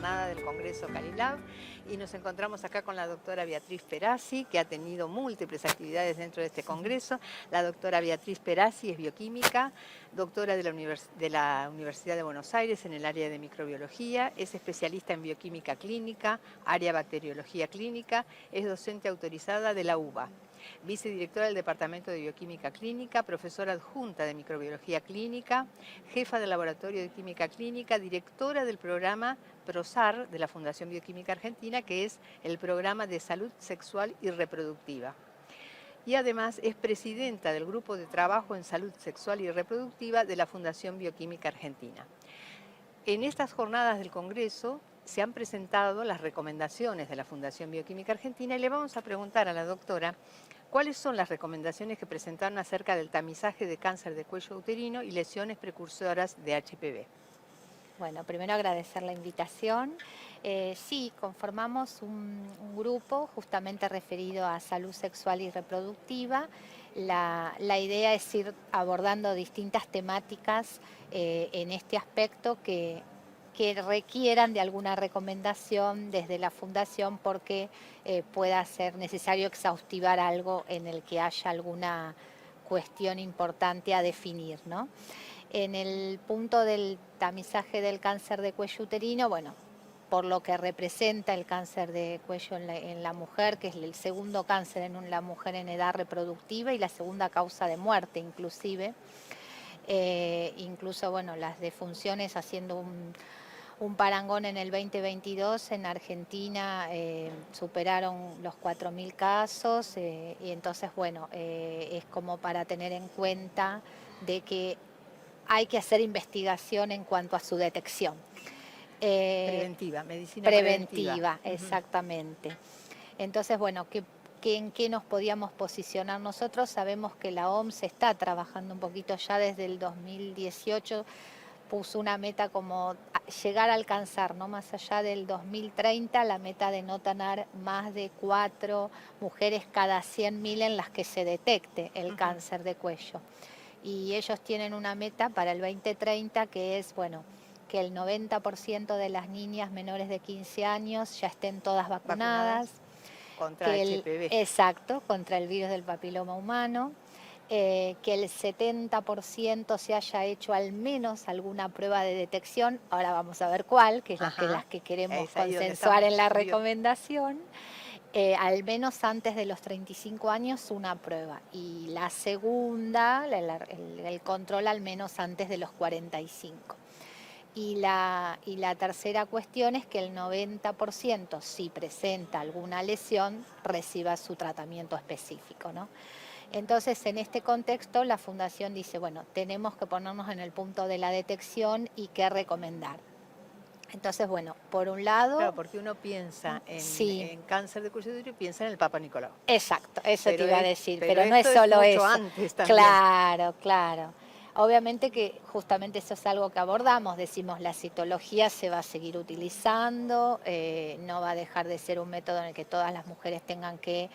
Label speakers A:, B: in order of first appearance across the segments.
A: jornada del Congreso Calilab y nos encontramos acá con la doctora Beatriz Perazzi, que ha tenido múltiples actividades dentro de este Congreso. La doctora Beatriz Perazzi es bioquímica, doctora de la Universidad de Buenos Aires en el área de microbiología, es especialista en bioquímica clínica, área bacteriología clínica, es docente autorizada de la UBA. Vicedirectora del Departamento de Bioquímica Clínica, profesora adjunta de Microbiología Clínica, jefa del Laboratorio de Química Clínica, directora del programa PROSAR de la Fundación Bioquímica Argentina, que es el programa de salud sexual y reproductiva. Y además es presidenta del Grupo de Trabajo en Salud Sexual y Reproductiva de la Fundación Bioquímica Argentina. En estas jornadas del Congreso se han presentado las recomendaciones de la Fundación Bioquímica Argentina y le vamos a preguntar a la doctora cuáles son las recomendaciones que presentaron acerca del tamizaje de cáncer de cuello uterino y lesiones precursoras de HPV.
B: Bueno, primero agradecer la invitación. Sí, conformamos un grupo justamente referido a salud sexual y reproductiva. La idea es ir abordando distintas temáticas en este aspecto que requieran de alguna recomendación desde la Fundación porque pueda ser necesario exhaustivar algo en el que haya alguna cuestión importante a definir, ¿no? En el punto del tamizaje del cáncer de cuello uterino, bueno, por lo que representa el cáncer de cuello en la mujer, que es el segundo cáncer en la mujer en edad reproductiva y la segunda causa de muerte inclusive. Incluso, bueno, las defunciones haciendo un parangón en el 2022 en Argentina superaron los 4.000 casos y entonces, bueno, es como para tener en cuenta de que hay que hacer investigación en cuanto a su detección.
A: Preventiva, medicina preventiva.
B: Exactamente. Entonces, bueno, ¿en qué nos podíamos posicionar nosotros? Sabemos que la OMS está trabajando un poquito ya desde el 2018, puso una meta como llegar a alcanzar, ¿no? Más allá del 2030, la meta de no tener más de 4 mujeres cada 100.000 en las que se detecte el cáncer de cuello. Y ellos tienen una meta para el 2030 que es, bueno, que el 90% de las niñas menores de 15 años ya estén todas vacunadas.
A: Contra HPV.
B: Exacto, contra el virus del papiloma humano. Que el 70% se haya hecho al menos alguna prueba de detección. Ahora vamos a ver cuál, que es las que queremos consensuar en la recomendación. Al menos antes de los 35 años una prueba y la segunda, el control al menos antes de los 45. Y la tercera cuestión es que el 90% si presenta alguna lesión reciba su tratamiento específico, ¿no? Entonces, en este contexto, la Fundación dice, bueno, tenemos que ponernos en el punto de la detección y qué recomendar. Entonces, bueno, por un lado...
A: Claro, porque uno piensa en cáncer de cuello uterino y piensa en el Papa Nicolau.
B: Exacto, eso te iba a decir, pero no es
A: esto
B: solo
A: es mucho
B: eso.
A: Antes también.
B: Claro, claro. Obviamente que justamente eso es algo que abordamos, decimos la citología se va a seguir utilizando, no va a dejar de ser un método en el que todas las mujeres tengan que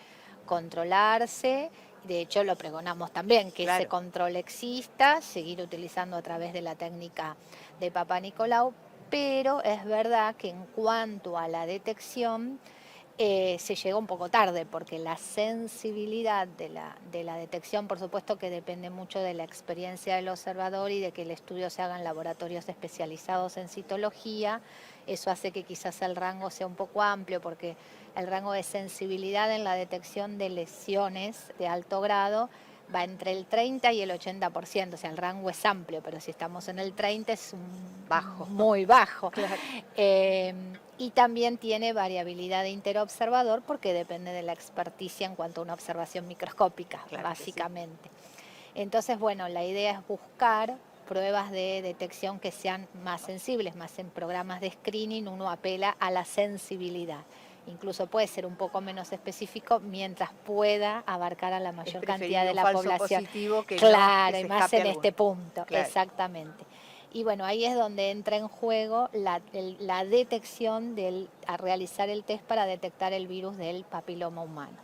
B: controlarse, de hecho lo pregonamos también, que ese control exista, seguir utilizando a través de la técnica de Papa Nicolau, pero es verdad que en cuanto a la detección, se llegó un poco tarde porque la sensibilidad de la detección, por supuesto que depende mucho de la experiencia del observador y de que el estudio se haga en laboratorios especializados en citología. Eso hace que quizás el rango sea un poco amplio porque el rango de sensibilidad en la detección de lesiones de alto grado va entre el 30 y el 80%, o sea, el rango es amplio, pero si estamos en el 30 es muy bajo.
A: Claro.
B: Y también tiene variabilidad de interobservador porque depende de la experticia en cuanto a una observación microscópica, básicamente. Entonces, bueno, la idea es buscar pruebas de detección que sean más sensibles, más en programas de screening uno apela a la sensibilidad. Incluso puede ser un poco menos específico mientras pueda abarcar a la mayor cantidad de la población. Claro, y más en este punto, exactamente. Y bueno, ahí es donde entra en juego la detección a realizar el test para detectar el virus del papiloma humano.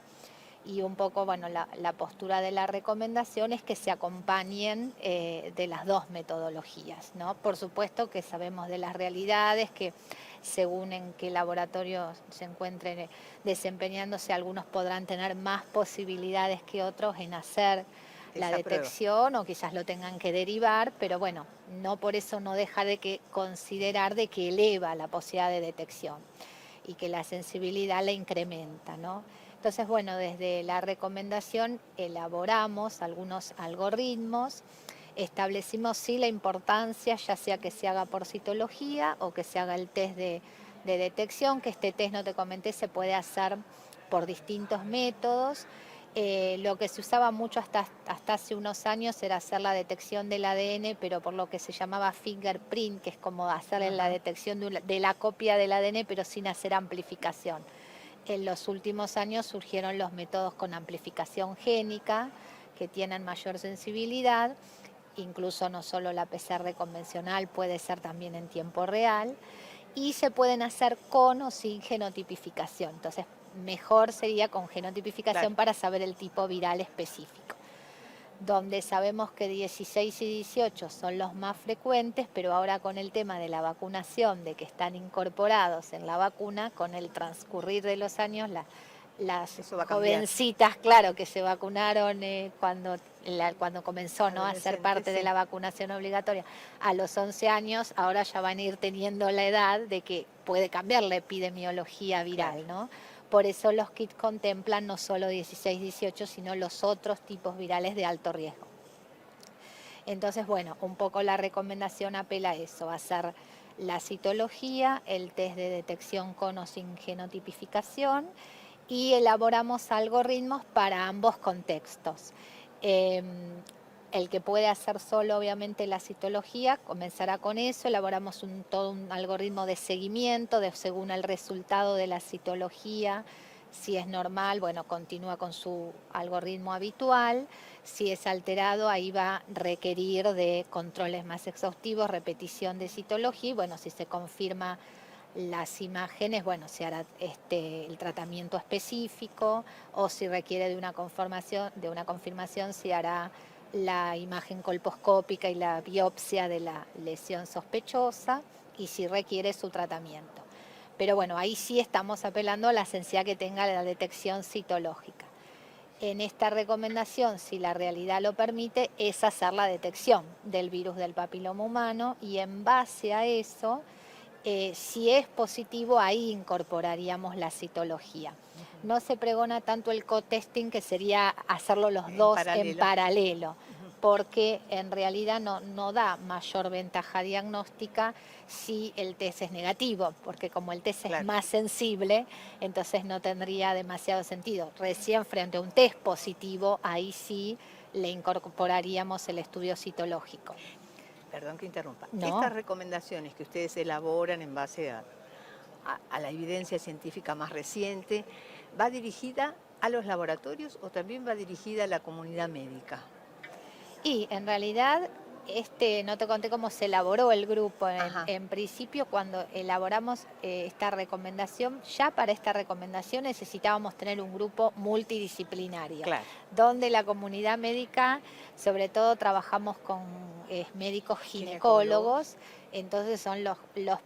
B: y un poco, bueno, la postura de la recomendación es que se acompañen de las dos metodologías, ¿no? Por supuesto que sabemos de las realidades, que según en qué laboratorio se encuentren desempeñándose, algunos podrán tener más posibilidades que otros en hacer la detección o quizás lo tengan que derivar, pero bueno, no por eso no deja de que considerar de que eleva la posibilidad de detección y que la sensibilidad la incrementa, ¿no? Entonces, bueno, desde la recomendación elaboramos algunos algoritmos, establecimos sí la importancia, ya sea que se haga por citología o que se haga el test de detección, que este test, no te comenté, se puede hacer por distintos métodos. Lo que se usaba mucho hasta hace unos años era hacer la detección del ADN, pero por lo que se llamaba fingerprint, que es como hacer la detección de la copia del ADN, pero sin hacer amplificación. En los últimos años surgieron los métodos con amplificación génica, que tienen mayor sensibilidad, incluso no solo la PCR convencional, puede ser también en tiempo real, y se pueden hacer con o sin genotipificación. Entonces, mejor sería con genotipificación para saber el tipo viral específico. Donde sabemos que 16 y 18 son los más frecuentes, pero ahora con el tema de la vacunación, de que están incorporados en la vacuna, con el transcurrir de los años, las jovencitas, claro, que se vacunaron cuando comenzó, ¿no?, a ser parte de la vacunación obligatoria a los 11 años, ahora ya van a ir teniendo la edad de que puede cambiar la epidemiología viral, ¿no? Por eso los kits contemplan no solo 16-18, sino los otros tipos virales de alto riesgo. Entonces, bueno, un poco la recomendación apela a eso, a hacer la citología, el test de detección con o sin genotipificación, y elaboramos algoritmos para ambos contextos. El que puede hacer solo, obviamente, la citología, comenzará con eso, elaboramos todo un algoritmo de seguimiento, según el resultado de la citología. Si es normal, bueno, continúa con su algoritmo habitual. Si es alterado, ahí va a requerir de controles más exhaustivos, repetición de citología, y bueno, si se confirma las imágenes, bueno, se hará el tratamiento específico, o si requiere de una confirmación, se hará la imagen colposcópica y la biopsia de la lesión sospechosa, y si requiere su tratamiento. Pero bueno, ahí sí estamos apelando a la sensibilidad que tenga la detección citológica. En esta recomendación, si la realidad lo permite, es hacer la detección del virus del papiloma humano, y en base a eso, si es positivo, ahí incorporaríamos la citología. No se pregona tanto el co-testing, que sería hacerlo los dos en paralelo, porque en realidad no da mayor ventaja diagnóstica si el test es negativo, porque como el test es más sensible, entonces no tendría demasiado sentido. Recién frente a un test positivo, ahí sí le incorporaríamos el estudio citológico.
A: Perdón que interrumpa. No. Estas recomendaciones que ustedes elaboran en base a la evidencia científica más reciente, ¿va dirigida a los laboratorios o también va dirigida a la comunidad médica?
B: Y en realidad, no te conté cómo se elaboró el grupo. En principio, cuando elaboramos esta recomendación, ya para esta recomendación necesitábamos tener un grupo multidisciplinario, donde la comunidad médica, sobre todo trabajamos con médicos ginecólogos, entonces son los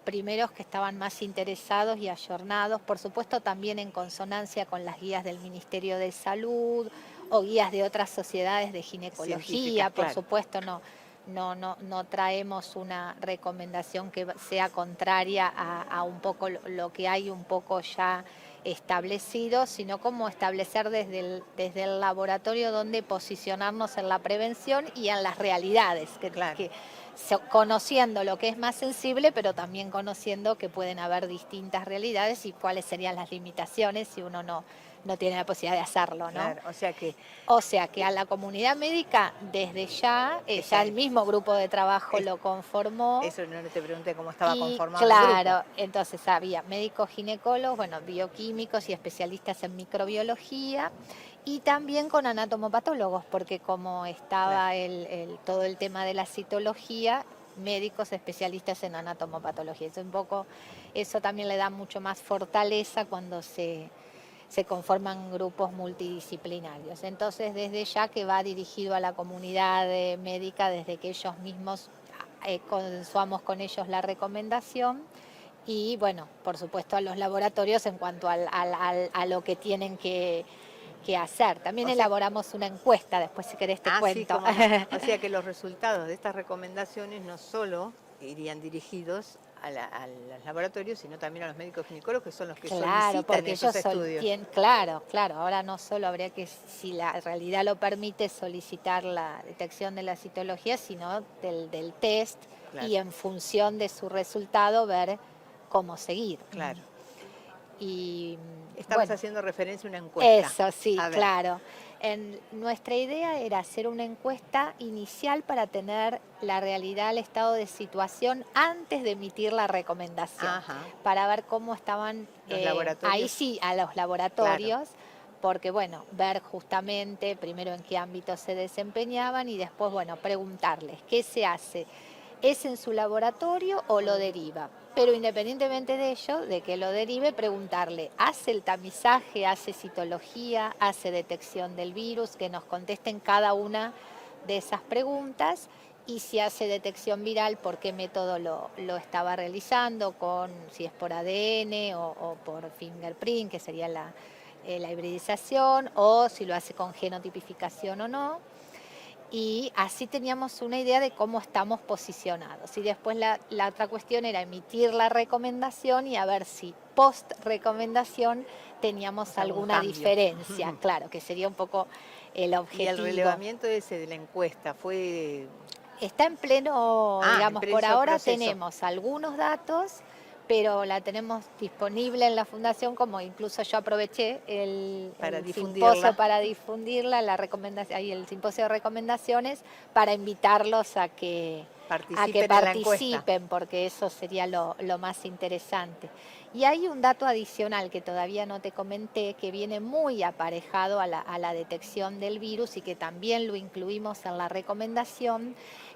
B: primeros que estaban más interesados y ayornados, por supuesto también en consonancia con las guías del Ministerio de Salud o guías de otras sociedades de ginecología, por supuesto no traemos una recomendación que sea contraria a un poco lo que hay un poco ya establecido, sino como establecer desde el laboratorio donde posicionarnos en la prevención y en las realidades, conociendo lo que es más sensible, pero también conociendo que pueden haber distintas realidades y cuáles serían las limitaciones si uno no tiene la posibilidad de hacerlo, ¿no?
A: Claro,
B: o sea que a la comunidad médica desde ya el mismo grupo de trabajo lo conformó.
A: Eso no te pregunté cómo estaba conformado
B: el
A: grupo.
B: Entonces había médicos ginecólogos, bueno, bioquímicos y especialistas en microbiología, y también con anatomopatólogos, porque como estaba todo el tema de la citología, médicos especialistas en anatomopatología. Eso también le da mucho más fortaleza cuando se se conforman grupos multidisciplinarios. Entonces, desde ya que va dirigido a la comunidad médica, desde que ellos mismos consensuamos con ellos la recomendación, y bueno, por supuesto a los laboratorios en cuanto a lo que tienen que hacer. También elaboramos una encuesta, después si querés te cuento.
A: Sí, cómo no. O sea que los resultados de estas recomendaciones no solo irían dirigidos a los laboratorios, sino también a los médicos ginecólogos, que son los que solicitan esos estudios.
B: Claro, ahora no solo habría que, si la realidad lo permite, solicitar la detección de la citología, sino del test, claro, y en función de su resultado ver cómo seguir.
A: Claro.
B: Y
A: estamos haciendo referencia a una encuesta.
B: Eso, sí, claro. Nuestra idea era hacer una encuesta inicial para tener la realidad, el estado de situación antes de emitir la recomendación. Ajá. Para ver cómo estaban
A: los laboratorios.
B: Ahí sí, a los laboratorios. Claro. Porque, bueno, ver justamente primero en qué ámbito se desempeñaban y después, bueno, preguntarles qué se hace. ¿Es en su laboratorio o lo deriva? Pero independientemente de ello, de que lo derive, preguntarle, ¿hace el tamizaje, hace citología, hace detección del virus? Que nos contesten cada una de esas preguntas, y si hace detección viral, ¿por qué método lo estaba realizando? Si es por ADN o por fingerprint, que sería la hibridización, o si lo hace con genotipificación o no. Y así teníamos una idea de cómo estamos posicionados. Y después la otra cuestión era emitir la recomendación y a ver si post recomendación teníamos alguna diferencia. Claro, que sería un poco el objetivo.
A: ¿Y el relevamiento ese de la encuesta fue...?
B: Está en pleno, digamos, por ahora proceso. Tenemos algunos datos, pero la tenemos disponible en la Fundación, como incluso yo aproveché el simposio para difundirla, el simposio de recomendaciones, para invitarlos a que participen, porque eso sería lo más interesante. Y hay un dato adicional que todavía no te comenté, que viene muy aparejado a la detección del virus y que también lo incluimos en la recomendación,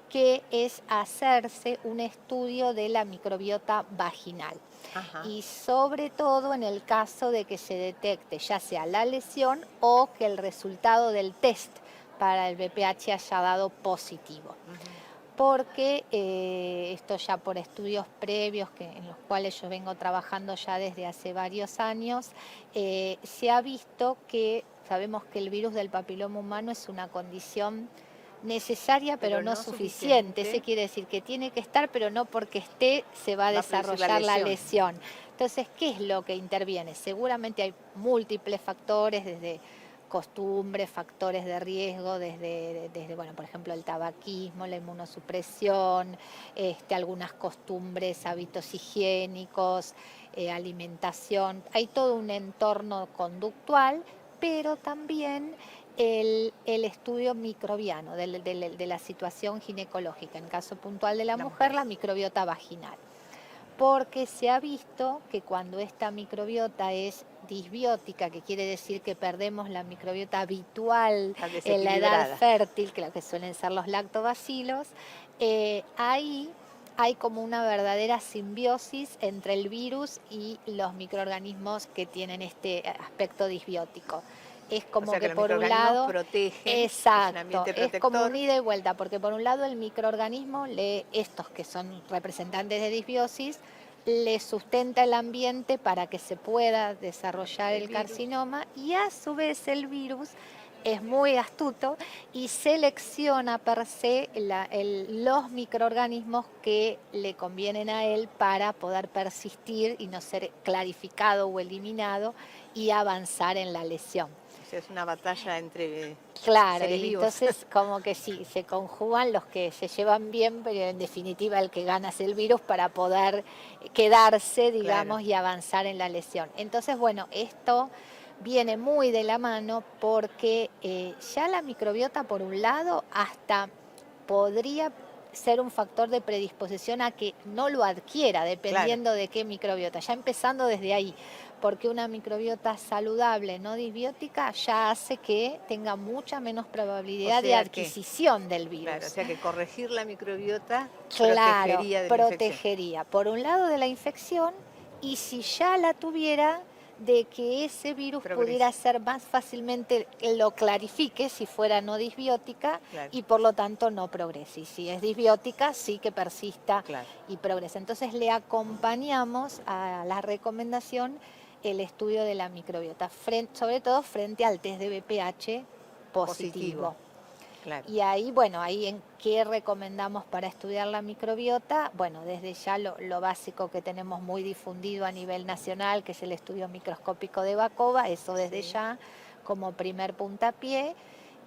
B: que es hacerse un estudio de la microbiota vaginal. Ajá. Y sobre todo en el caso de que se detecte ya sea la lesión o que el resultado del test para el BPH haya dado positivo. Porque esto ya por estudios previos en los cuales yo vengo trabajando ya desde hace varios años, se ha visto que sabemos que el virus del papiloma humano es una condición necesaria pero no suficiente. Eso quiere decir que tiene que estar, pero no porque esté se va a desarrollar la lesión. Entonces, ¿qué es lo que interviene? Seguramente hay múltiples factores, desde costumbres, factores de riesgo, desde bueno, por ejemplo, el tabaquismo, la inmunosupresión, algunas costumbres, hábitos higiénicos, alimentación. Hay todo un entorno conductual, pero también el estudio microbiano de la situación ginecológica, en caso puntual de la mujer, la microbiota vaginal. Porque se ha visto que cuando esta microbiota es disbiótica, que quiere decir que perdemos la microbiota habitual en la edad fértil, que suelen ser los lactobacilos, ahí hay como una verdadera simbiosis entre el virus y los microorganismos que tienen este aspecto disbiótico. Es como que por un lado
A: protege,
B: exacto, es como un ida y vuelta, porque por un lado el microorganismo, estos que son representantes de disbiosis, le sustenta el ambiente para que se pueda desarrollar el carcinoma, y a su vez el virus es muy astuto y selecciona per se los microorganismos que le convienen a él para poder persistir y no ser clarificado o eliminado y avanzar en la lesión.
A: Es una batalla entre
B: seres vivos. Entonces como que sí, se conjugan los que se llevan bien, pero en definitiva el que gana es el virus para poder quedarse, digamos, y avanzar en la lesión. Entonces, bueno, esto viene muy de la mano porque ya la microbiota, por un lado, hasta podría ser un factor de predisposición a que no lo adquiera, dependiendo de qué microbiota, ya empezando desde ahí, porque una microbiota saludable, no disbiótica, ya hace que tenga mucha menos probabilidad de adquisición del virus.
A: Claro, o sea que corregir la microbiota
B: protegería de la infección. Por un lado de la infección, y si ya la tuviera, de que ese virus pudiera ser más fácilmente, lo clarifique si fuera no disbiótica
A: Claro.
B: y por lo tanto no progrese. Y si es disbiótica, sí que persista
A: Claro.
B: y progrese. Entonces le acompañamos a la recomendación el estudio de la microbiota, sobre todo frente al test de BPH positivo.
A: Claro.
B: Y ahí, bueno, ahí en qué recomendamos para estudiar la microbiota. Bueno, desde ya lo básico que tenemos muy difundido a nivel nacional, que es el estudio microscópico de Bacova, eso desde ya como primer puntapié.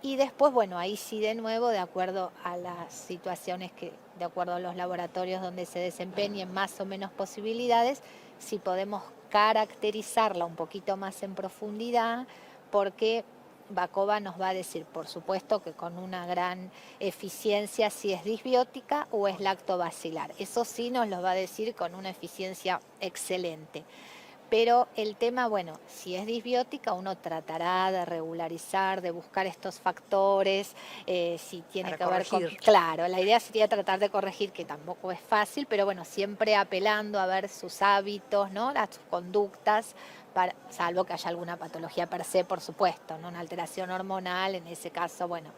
B: Y después, bueno, ahí sí de nuevo, de acuerdo a las situaciones de acuerdo a los laboratorios donde se desempeñen más o menos posibilidades, si podemos caracterizarla un poquito más en profundidad, porque Bacova nos va a decir, por supuesto, que con una gran eficiencia si es disbiótica o es lactobacilar. Eso sí nos lo va a decir con una eficiencia excelente. Pero el tema, bueno, si es disbiótica, uno tratará de regularizar, de buscar estos factores, si tiene que ver con... Claro, la idea sería tratar de corregir, que tampoco es fácil, pero bueno, siempre apelando a ver sus hábitos, ¿no? Sus conductas, salvo que haya alguna patología per se, por supuesto, ¿no? Una alteración hormonal, en ese caso, bueno,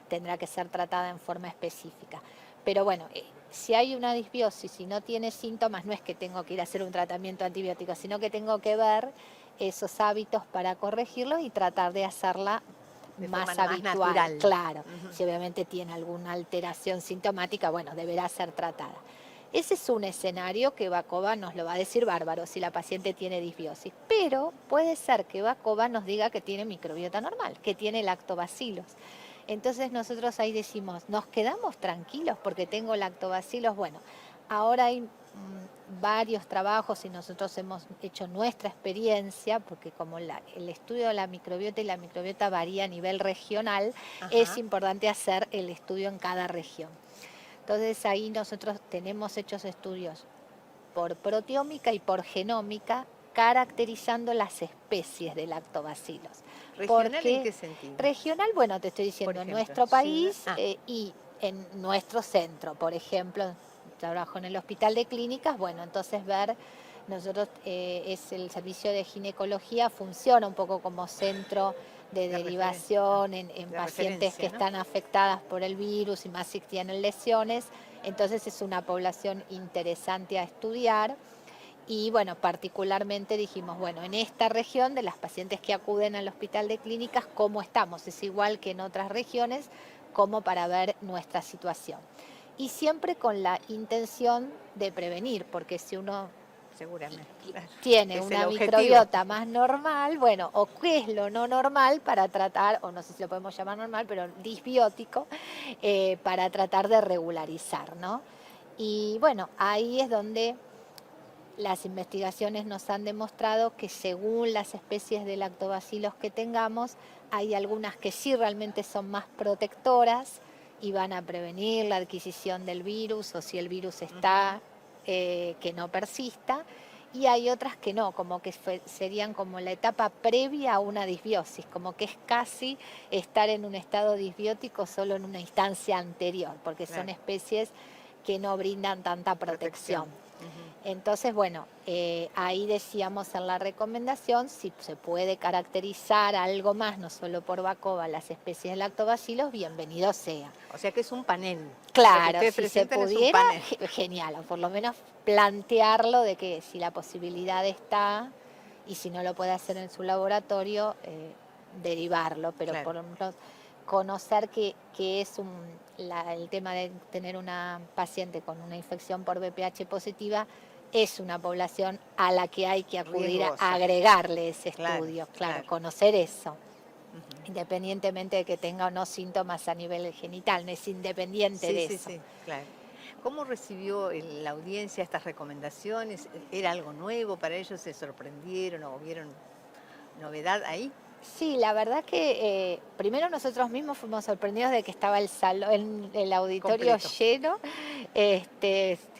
B: tendrá que ser tratada en forma específica. Pero bueno, si hay una disbiosis y no tiene síntomas, no es que tengo que ir a hacer un tratamiento antibiótico, sino que tengo que ver esos hábitos para corregirlos y tratar de hacerla más habitual. Más natural. Claro, si obviamente tiene alguna alteración sintomática, bueno, deberá ser tratada. Ese es un escenario que Bacova nos lo va a decir bárbaro si la paciente tiene disbiosis, pero puede ser que Bacova nos diga que tiene microbiota normal, que tiene lactobacilos. Entonces nosotros ahí decimos, ¿nos quedamos tranquilos porque tengo lactobacilos? Bueno, ahora hay varios trabajos y nosotros hemos hecho nuestra experiencia, porque como el estudio de la microbiota y la microbiota varía a nivel regional, es importante hacer el estudio en cada región. Entonces ahí nosotros tenemos hechos estudios por proteómica y por genómica, caracterizando las especies de lactobacilos.
A: ¿Regional en qué sentido?
B: Regional, bueno, te estoy diciendo, en nuestro país y en nuestro centro. Por ejemplo, trabajo en el Hospital de Clínicas, bueno, entonces ver, nosotros es el servicio de ginecología, funciona un poco como centro de derivación en pacientes que están afectadas por el virus y más si tienen lesiones. Entonces es una población interesante a estudiar. Y bueno, particularmente dijimos, bueno, en esta región de las pacientes que acuden al Hospital de Clínicas, ¿cómo estamos? Es igual que en otras regiones, como para ver nuestra situación. Y siempre con la intención de prevenir, porque si uno tiene una microbiota más normal, bueno, o qué es lo no normal para tratar, o no sé si lo podemos llamar normal, pero disbiótico, para tratar de regularizar, ¿no? Y bueno, ahí es donde las investigaciones nos han demostrado que según las especies de lactobacilos que tengamos, hay algunas que sí realmente son más protectoras y van a prevenir la adquisición del virus, o si el virus está, que no persista, y hay otras que no, como que serían como la etapa previa a una disbiosis, como que es casi estar en un estado disbiótico solo en una instancia anterior, porque son especies que no brindan tanta protección. Entonces, bueno, ahí decíamos en la recomendación si se puede caracterizar algo más, no solo por Bacova, las especies de lactobacilos, bienvenido sea.
A: O sea que es un panel.
B: Claro, si se pudiera, genial, o por lo menos plantearlo de que si la posibilidad está y si no lo puede hacer en su laboratorio, derivarlo, pero por lo menos conocer que es el tema de tener una paciente con una infección por BPH positiva es una población a la que hay que acudir a agregarle ese estudio, claro, conocer eso. Independientemente de que tenga o no síntomas a nivel genital, no es independiente de eso.
A: Sí, claro. ¿Cómo recibió la audiencia estas recomendaciones? ¿Era algo nuevo para ellos? ¿Se sorprendieron o vieron novedad ahí?
B: Sí, la verdad que primero nosotros mismos fuimos sorprendidos de que estaba el salón, el auditorio lleno.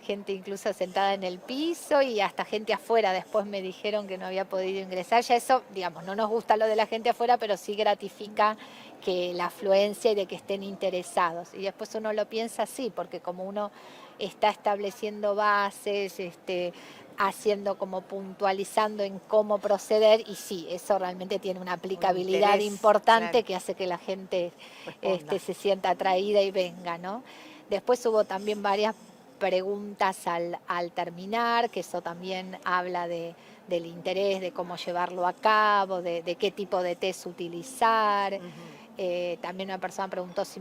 B: gente incluso sentada en el piso y hasta gente afuera. Después me dijeron que no había podido ingresar. Ya eso, digamos, no nos gusta lo de la gente afuera, pero sí gratifica que la afluencia y de que estén interesados. Y después uno lo piensa así, porque como uno está estableciendo bases, haciendo como puntualizando en cómo proceder, y sí, eso realmente tiene una aplicabilidad
A: interés,
B: importante,
A: claro,
B: que hace que la gente
A: responda.
B: se sienta atraída y venga, ¿no? Después hubo también varias preguntas al terminar, que eso también habla del interés, de cómo llevarlo a cabo, de qué tipo de test utilizar. También una persona preguntó si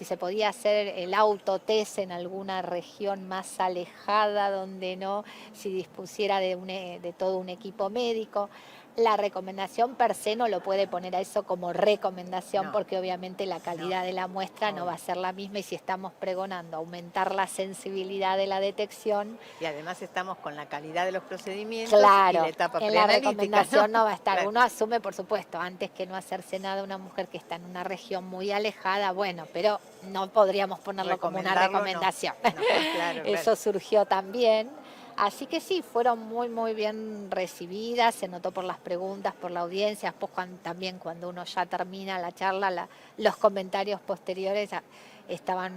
B: se podía hacer el autotest en alguna región más alejada, donde no, si dispusiera de todo un equipo médico. La recomendación per se no lo puede poner a eso como recomendación,
A: No,
B: porque obviamente la calidad
A: no,
B: de la muestra no va a
A: obvio.
B: ser la misma, y si estamos pregonando aumentar la sensibilidad de la detección,
A: Y además estamos con la calidad de los procedimientos y la
B: claro,
A: etapa
B: en la
A: preanalítica, ¿no?
B: recomendación no va a estar.
A: Claro,
B: Uno asume, por supuesto, antes que no hacerse nada a una mujer que está en una región muy alejada, bueno, pero no podríamos ponerlo como una
A: recomendarlo no,
B: recomendación.
A: no, claro, claro.
B: Eso surgió también. Así que sí, fueron muy, muy bien recibidas, se notó por las preguntas, por la audiencia. Después también cuando uno ya termina la charla, los comentarios posteriores estaban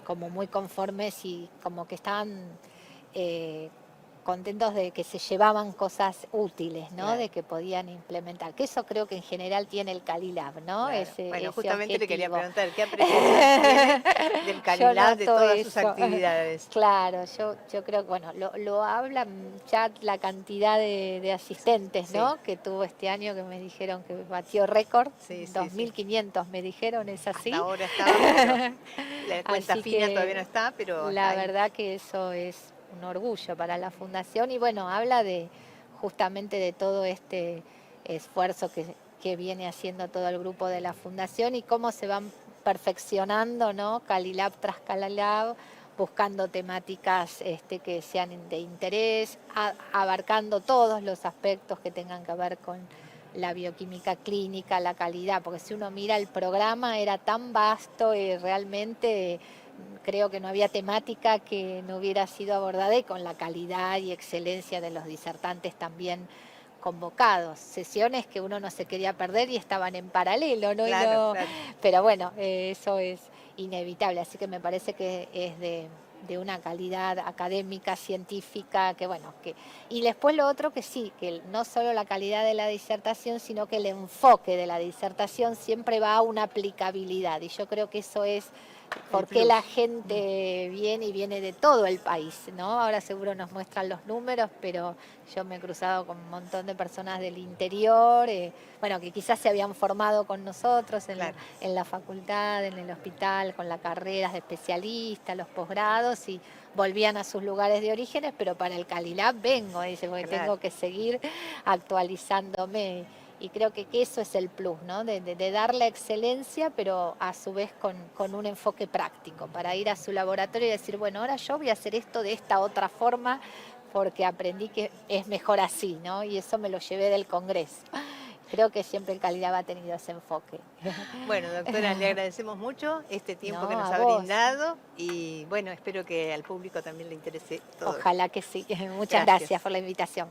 B: como muy conformes y como que estaban eh, contentos de que se llevaban cosas útiles, ¿no?
A: Claro.
B: De que podían implementar. Que eso creo que en general tiene el Calilab, ¿no?
A: Claro. Bueno,
B: Ese
A: justamente le quería
B: objetivo.
A: preguntar, ¿qué apreciación tiene del
B: Yo
A: Calilab, de
B: noto
A: todas sus
B: eso.
A: actividades?
B: Claro, yo creo que, bueno, lo habla ya la cantidad de asistentes,
A: Sí,
B: ¿no? Que tuvo este año, que me dijeron que batió récord.
A: sí, sí, sí.
B: 2.500 me dijeron, ¿es
A: Hasta
B: así?
A: ahora estaba, pero la cuenta
B: Así
A: fina todavía no
B: que
A: está, pero está
B: la
A: ahí.
B: verdad que eso es un orgullo para la fundación, y bueno, habla de justamente de todo este esfuerzo que viene haciendo todo el grupo de la fundación y cómo se van perfeccionando, ¿no? Calilab tras Calilab, buscando temáticas que sean de interés, abarcando todos los aspectos que tengan que ver con la bioquímica clínica, la calidad, porque si uno mira el programa era tan vasto y realmente creo que no había temática que no hubiera sido abordada, y con la calidad y excelencia de los disertantes también convocados. Sesiones que uno no se quería perder y estaban en paralelo, ¿no?
A: Claro, claro.
B: Pero bueno, eso es inevitable, así que me parece que es de una calidad académica, científica, que bueno, y después lo otro que sí, que no solo la calidad de la disertación, sino que el enfoque de la disertación siempre va a una aplicabilidad, y yo creo que eso es
A: El
B: porque la
A: plus.
B: gente viene y viene de todo el país, ¿no? Ahora seguro nos muestran los números, pero yo me he cruzado con un montón de personas del interior, bueno, que quizás se habían formado con nosotros
A: Claro.
B: en la facultad, en el hospital, con las carreras de especialista, los posgrados, y volvían a sus lugares de orígenes, pero para el Calilab vengo, dice, porque
A: Claro.
B: tengo que seguir actualizándome. Y creo que eso es el plus, ¿no? De dar la excelencia, pero a su vez con un enfoque práctico, para ir a su laboratorio y decir, bueno, ahora yo voy a hacer esto de esta otra forma, porque aprendí que es mejor así, ¿no? Y eso me lo llevé del Congreso. Creo que siempre el Calidad ha tenido ese enfoque.
A: Bueno, doctora, le agradecemos mucho este tiempo que
B: No,
A: nos
B: a
A: ha
B: vos.
A: brindado y bueno, espero que al público también le interese todo esto.
B: Ojalá que sí. Muchas
A: Gracias.
B: gracias por la invitación.